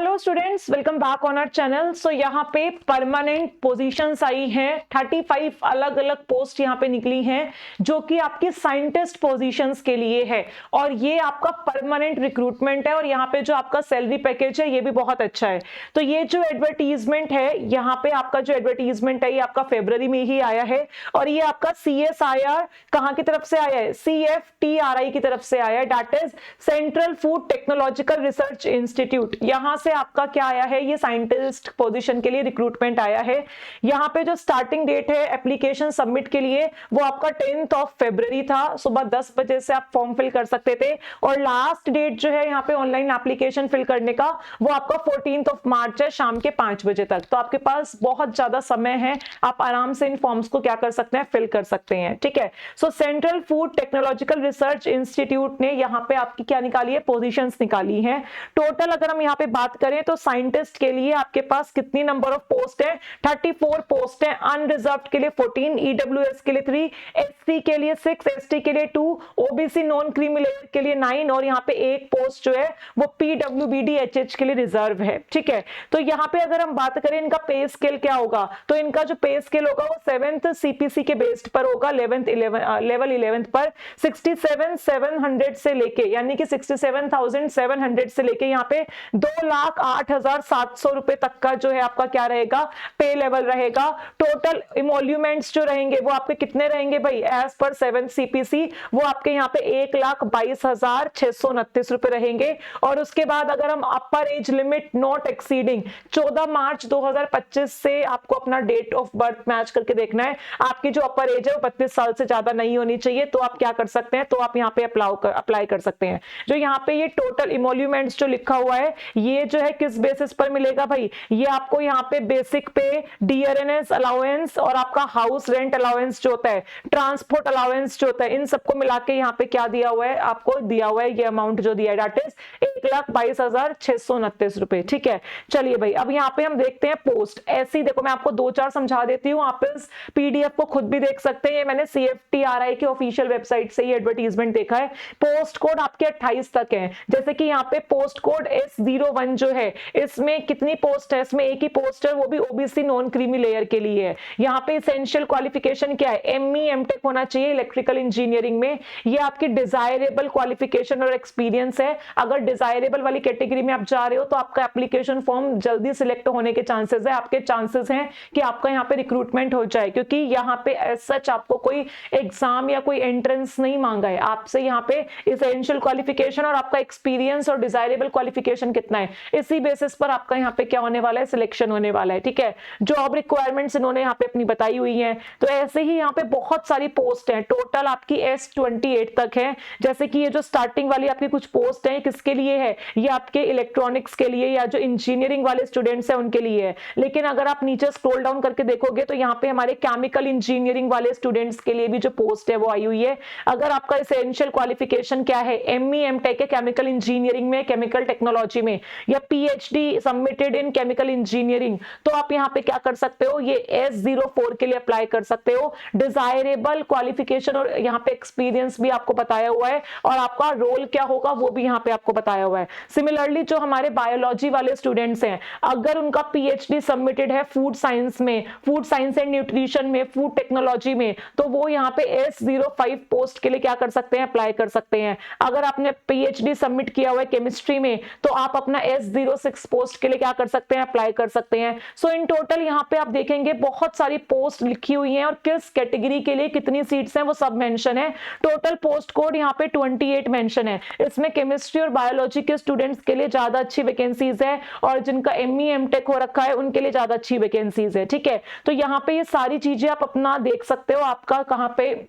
Hello students, welcome back on our channel. So यहाँ पे permanent positions आई हैं, 35 अलग अलग पोस्ट यहाँ पे निकली हैं जो कि आपकी साइंटिस्ट पोजीशंस के लिए है और ये आपका परमानेंट रिक्रूटमेंट है और यहाँ पे जो आपका सैलरी पैकेज है ये भी बहुत अच्छा है। तो ये जो एडवर्टीजमेंट है, यहाँ पे आपका जो एडवर्टीजमेंट है ये आपका फरवरी में ही आया है और ये आपका CSIR कहाँ की तरफ से आया है? CFTRI की तरफ से आया है, that is central food technological research institute. यहाँ से आपका क्या आया है? ये साइंटिस्ट पोजीशन के लिए रिक्रूटमेंट आया है। यहाँ पे जो स्टार्टिंग डेट है एप्लीकेशन सबमिट के लिए वो आपका 10 फरवरी था, सुबह 10 बजे से आप फॉर्म फिल कर सकते थे और लास्ट डेट जो है यहाँ पे ऑनलाइन एप्लीकेशन फिल करने का वो आपका 14 मार्च है, शाम के 5 बजे तक। तो आपके पास बहुत ज्यादा समय है, आप आराम से इन फॉर्म्स को क्या कर सकते हैं? फिल कर सकते हैं। ठीक है, सो central food technological research institute ने यहाँ पे आपकी क्या निकाली है? पोजीशंस निकाली है। टोटल अगर हम यहाँ पे बात करें तो साइंटिस्ट के लिए आपके पास कितनी नंबर ऑफ पोस्ट है? 34 पोस्ट है। अनरिजर्व्ड के लिए 14, EWS के लिए 3, SC के लिए 6, ST के लिए 2, OBC नॉन क्रीमी लेयर के लिए 9 और यहाँ पे एक पोस्ट जो है वो PWBD HH के लिए रिजर्व है। ठीक है, तो यहाँ पे अगर हम बात करें इनका पे स्केल क्या होगा, तो इनका जो पे स्केल होगा वो 7th CPC के बेस्ड पर होगा, लेवल 11th पर 67,700 से लेके यानी कि 67,700 से लेके यहाँ पे 2,08,700 रुपए तक का जो है आपका क्या रहेगा? पे लेवल रहेगा। टोटल इमोल्यूमेंट्स जो रहेंगे वो आपके कितने रहेंगे भाई? एज पर 7th CPC वो आपके यहाँ पे 1,22,629 रुपए रहेंगे। और उसके बाद अगर हम अपर एज लिमिट नॉट एक्सीडिंग 14 मार्च 2025 से आपको अपना डेट ऑफ बर्थ मैच करके देखना है, आपकी जो अपर एज है वो 32 साल से ज्यादा नहीं होनी चाहिए, तो आप क्या कर सकते हैं? तो आप यहाँ पे अप्लाई कर सकते हैं। जो यहाँ पे ये टोटल इमोल्यूमेंट्स जो लिखा हुआ है ये जो है किस बेसिस पर मिलेगा भाई? ये आपको यहाँ पे बेसिक पे, DRNS अलाउंस और आपका हाउस रेंट अलाउंस जो होता है, ट्रांसपोर्ट अलाउंस जो होता है, इन सबको मिला के यहाँ पे क्या दिया हुआ है? आपको दिया हुआ है ये अमाउंट जो दिया है, दैट इज 1,22,629 रुपए। ठीक है, चलिए भाई अब यहाँ पे हम देखते हैं पोस्ट। ऐसे ही देखो मैं आपको 2-4 समझा देती हूँ, आप इस PDF को खुद भी देख सकते हैं। मैंने CFTRI के ऑफिशियल वेबसाइट से ये एडवर्टीजमेंट देखा है। पोस्ट कोड आपके 28 तक है। जैसे कि यहाँ पे पोस्ट कोड S01 जो है इसमें कितनी पोस्ट है? इसमें एक ही पोस्ट है, वो भी OBC नॉन क्रीमी लेयर के लिए है। यहाँ पे एसेंशियल क्वालिफिकेशन क्या है? ME MTech होना चाहिए इलेक्ट्रिकल इंजीनियरिंग में। ये आपकी डिजायरेबल क्वालिफिकेशन और एक्सपीरियंस है। अगर डिजायरेबल वाली कैटेगरी में आप जा रहे हो तो आपका एप्लीकेशन फॉर्म जल्दी सिलेक्ट होने के चांसेस है, आपके चांसेस हैं कि आपका यहाँ पे रिक्रूटमेंट हो जाए, क्योंकि यहाँ पे एज सच आपको कोई एग्जाम या कोई एंट्रेंस नहीं मांगा है। आपसे यहाँ पे एसेंशियल क्वालिफिकेशन और आपका एक्सपीरियंस और डिजायरेबल क्वालिफिकेशन कितना है, इसी बेसिस पर आपका यहाँ पे क्या होने वाला है? सिलेक्शन होने वाला है। ठीक है, जॉब रिक्वायरमेंट्स इन्होंने यहाँ पे अपनी बताई हुई है। तो ऐसे ही यहाँ पे बहुत सारी पोस्ट है, टोटल आपकी S28 तक है। जैसे कि ये जो स्टार्टिंग वाली आपकी कुछ पोस्ट है किसके लिए है? ये आपके इलेक्ट्रॉनिक्स के लिए या जो इंजीनियरिंग वाले स्टूडेंट्स हैं उनके लिए है। लेकिन अगर आप नीचे स्क्रॉल डाउन करके देखोगे तो यहाँ पे हमारे केमिकल इंजीनियरिंग वाले स्टूडेंट्स के लिए भी जो पोस्ट है वो आई हुई है। अगर आपका एसेंशियल क्वालिफिकेशन क्या है? ME MTech है केमिकल इंजीनियरिंग में, केमिकल टेक्नोलॉजी में, या PhD submitted in chemical engineering, तो आप यहाँ पे क्या कर सकते हो? ये S04 के लिए अप्लाई कर सकते हो। डिजायरेबल क्वालिफिकेशन और यहाँ पे एक्सपीरियंस भी आपको बताया हुआ है और आपका रोल क्या होगा वो भी यहाँ पे आपको बताया हुआ है। सिमिलरली जो हमारे बायोलॉजी वाले स्टूडेंट्स हैं, अगर उनका PhD सबमिटेड है फूड साइंस में, फूड साइंस एंड न्यूट्रिशन में, फूड टेक्नोलॉजी में, तो वो यहाँ पे S05 पोस्ट के लिए क्या कर सकते हैं? अप्लाई कर सकते हैं। अगर आपने PhD सबमिट किया हुआ है केमिस्ट्री में तो आप अपना S06 पोस्ट के लिए क्या कर सकते हैं? अप्लाई कर सकते हैं। सो इन टोटल यहाँ पे आप देखेंगे बहुत सारी पोस्ट लिखी हुई हैं और किस कैटेगरी के लिए कितनी सीट्स हैं वो सब मेंशन है। टोटल पोस्ट कोड यहाँ पे 28 मेंशन है। इसमें केमिस्ट्री और बायोलॉजी के स्टूडेंट्स के लिए ज्यादा अच्छी वैकेंसीज है और जिनका ME MTech हो रखा है उनके लिए ज्यादा अच्छी वैकेंसीज है। ठीक है, तो यहाँ पे ये सारी चीजें आप अपना देख सकते हो, आपका कहाँ पे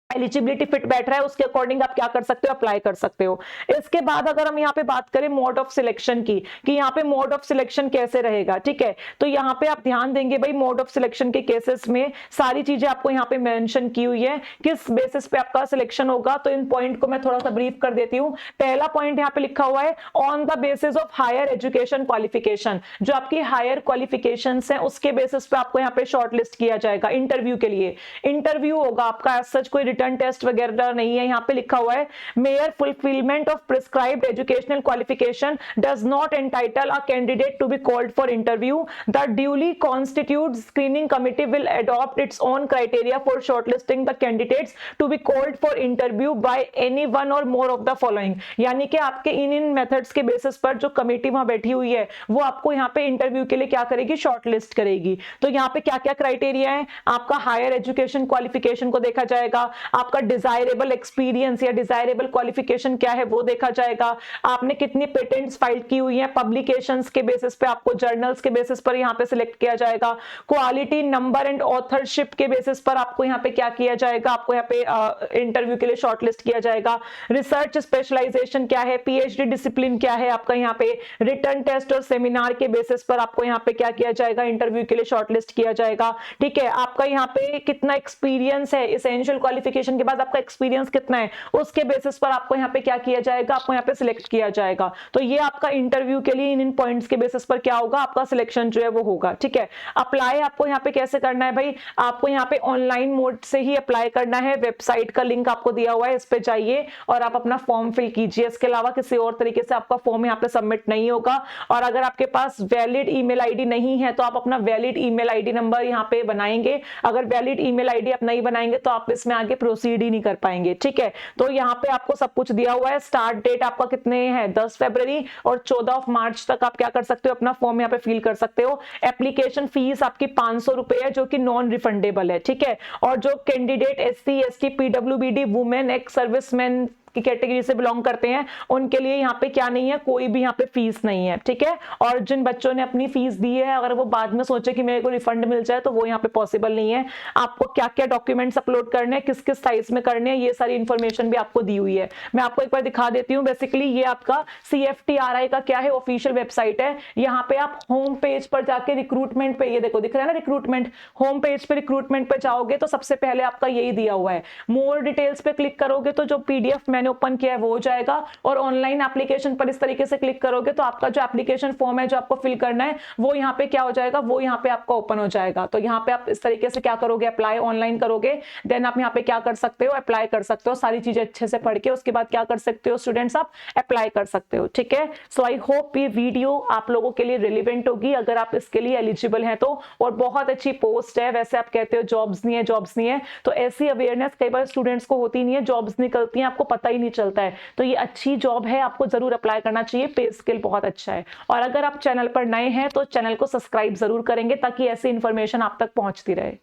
एलिजिबिलिटी फिट बैठ रहा है उसके अकॉर्डिंग आप क्या कर सकते हो? अप्लाई कर सकते हो। इसके बाद अगर हम यहाँ पे बात करें मोड ऑफ सिलेक्शन की, कि यहाँ पे मोड ऑफ सिलेक्शन कैसे रहेगा, ठीक है, तो यहाँ पे आप ध्यान देंगे भाई मोड ऑफ सिलेक्शन के केसेस में सारी चीजें आपको यहाँ पे मेंशन की हुई है, किस बेसिस पे आपका सिलेक्शन होगा। तो इन पॉइंट को मैं थोड़ा सा ब्रीफ कर देती हूँ। पहला पॉइंट यहाँ पे लिखा हुआ है on the basis of higher education qualification, जो आपकी हायर क्वालिफिकेशन है उसके बेसिस पे आपको यहाँ पे शॉर्ट लिस्ट किया जाएगा इंटरव्यू के लिए। इंटरव्यू होगा आपका, एज सच कोई रिटर्न टेस्ट वगैरह नहीं है। यहाँ पे लिखा हुआ है mere fulfilment of prescribed educational qualification does not entitle a candidate to be called for interview. The duly constitute screening committee will adopt its own criteria for shortlisting the candidates to be called for interview by any one or more of the following. यानी कि आपके इन methods के basis पर जो committee वहां बैठी हुई है वो आपको यहाँ पे इंटरव्यू के लिए क्या करेगी, शॉर्टलिस्ट करेगी। तो यहाँ पे क्या क्या क्राइटेरिया है, आपका हायर एजुकेशन क्वालिफिकेशन को देखा जाएगा, आपका डिजायरेबल एक्सपीरियंस या डिजायरेबल क्वालिफिकेशन क्या है वो देखा जाएगा, आपने कितनी पेटेंट्स फाइल की हुई हैं, पब्लिकेशंस के बेसिस पे आपको जर्नल्स के बेसिस पर यहाँ पे सिलेक्ट किया जाएगा, क्वालिटी नंबर एंड ऑथरशिप के बेसिस पर आपको यहाँ पे क्या किया जाएगा, आपको यहाँ पे इंटरव्यू के लिए शॉर्टलिस्ट किया जाएगा, रिसर्च स्पेशलाइजेशन क्या है, पीएचडी डिसिप्लिन क्या है आपका, यहाँ पे रिटर्न टेस्ट और सेमिनार के बेसिस पर आपको यहाँ पे क्या किया जाएगा, इंटरव्यू के लिए शॉर्टलिस्ट किया जाएगा। ठीक है, आपका यहाँ पे कितना एक्सपीरियंस है, एसेंशियल क्वालिफिकेशन के बाद आपका एक्सपीरियंस कितना है उसके बेसिस पर आपको यहाँ पे क्या किया जाएगा, आपको यहाँ पे सिलेक्ट किया जाएगा। तो ये आपका इंटरव्यू के लिए इन पॉइंट्स के बेसिस पर क्या होगा, आपका सिलेक्शन जो है वो होगा। ठीक है, अप्लाई आपको यहाँ पे कैसे करना है भाई, आपको यहाँ पे ऑनलाइन मोड से ही अप्लाई करना है। वेबसाइट का लिंक आपको दिया हुआ है, इस पे जाइए और आप अपना फॉर्म फिल कीजिए। इसके अलावा किसी और तरीके से आपका फॉर्म यहाँ पे सबमिट नहीं होगा। और अगर आपके पास वैलिड ईमेल आईडी नहीं है तो आप अपना वैलिड ईमेल आईडी नंबर यहाँ पे बनाएंगे। अगर वैलिड ईमेल आईडी आप नहीं बनाएंगे तो आप इसमें आगे प्रोसीड ही नहीं कर पाएंगे। ठीक है, तो यहाँ पे आपको सब कुछ दिया हुआ है। स्टार्ट डेट आपका कितने है, 10 फरवरी और 14 मार्च तक आप क्या कर सकते हो, अपना फॉर्म यहाँ पे फिल कर सकते हो। एप्लीकेशन फीस आपकी 500 रुपए है जो कि नॉन रिफंडेबल है। ठीक है, और जो candidate SC ST PWBD women ex serviceman की कैटेगरी से बिलोंग करते हैं उनके लिए यहाँ पे क्या नहीं है, कोई भी यहाँ पे फीस नहीं है। ठीक है, और जिन बच्चों ने अपनी फीस दी है अगर वो बाद में सोचे कि मेरे को रिफंड मिल जाए तो वो यहाँ पे पॉसिबल नहीं है। आपको क्या क्या डॉक्यूमेंट्स अपलोड करने हैं, किस किस साइज में करने हैं, ये सारी इंफॉर्मेशन भी आपको दी हुई है। मैं आपको एक बार दिखा देती हूँ। बेसिकली ये आपका CFTRI का क्या है, ऑफिशियल वेबसाइट है। यहाँ पे आप होम पेज पर जाके रिक्रूटमेंट पे, ये देखो दिख रहा है ना रिक्रूटमेंट, होम पेज पे रिक्रूटमेंट पे जाओगे तो सबसे पहले आपका यही दिया हुआ है। मोर डिटेल्स पे क्लिक करोगे तो जो PDF मैंने ओपन किया है वो हो जाएगा, और ऑनलाइन एप्लीकेशन पर इस तरीके से क्लिक करोगे तो आपका जो एप्लीकेशन फॉर्म है जो आपको फिल करना है वो यहाँ पे क्या हो जाएगा, वो यहाँ पे आपका ओपन हो जाएगा। तो यहाँ पे आप इस तरीके से क्या करोगे, अप्लाई ऑनलाइन करोगे, देन आप यहाँ पे क्या कर सकते हो, अप्लाई कर सकते हो। सारी चीजें अच्छे से पढ़ के उसके बाद क्या कर सकते हो स्टूडेंट्स, आप अप्लाई कर सकते हो। ठीक है, सो आई होप ये वीडियो आप लोगों के लिए रिलेवेंट होगी अगर आप इसके लिए एलिजिबल हैं तो। और बहुत अच्छी पोस्ट है, वैसे आप कहते हो जॉब्स नहीं है, जॉब्स नहीं है, तो ऐसी अवेयरनेस कई बार स्टूडेंट्स को होती नहीं है, जॉब्स निकलती हैं आपको पता ही नहीं चलता है। तो ये अच्छी जॉब है, आपको जरूर अप्लाई करना चाहिए, पे स्केल बहुत अच्छा है। और अगर आप चैनल पर नए हैं तो चैनल को सब्सक्राइब जरूर करेंगे ताकि ऐसी इंफॉर्मेशन आप तक पहुंचती रहे।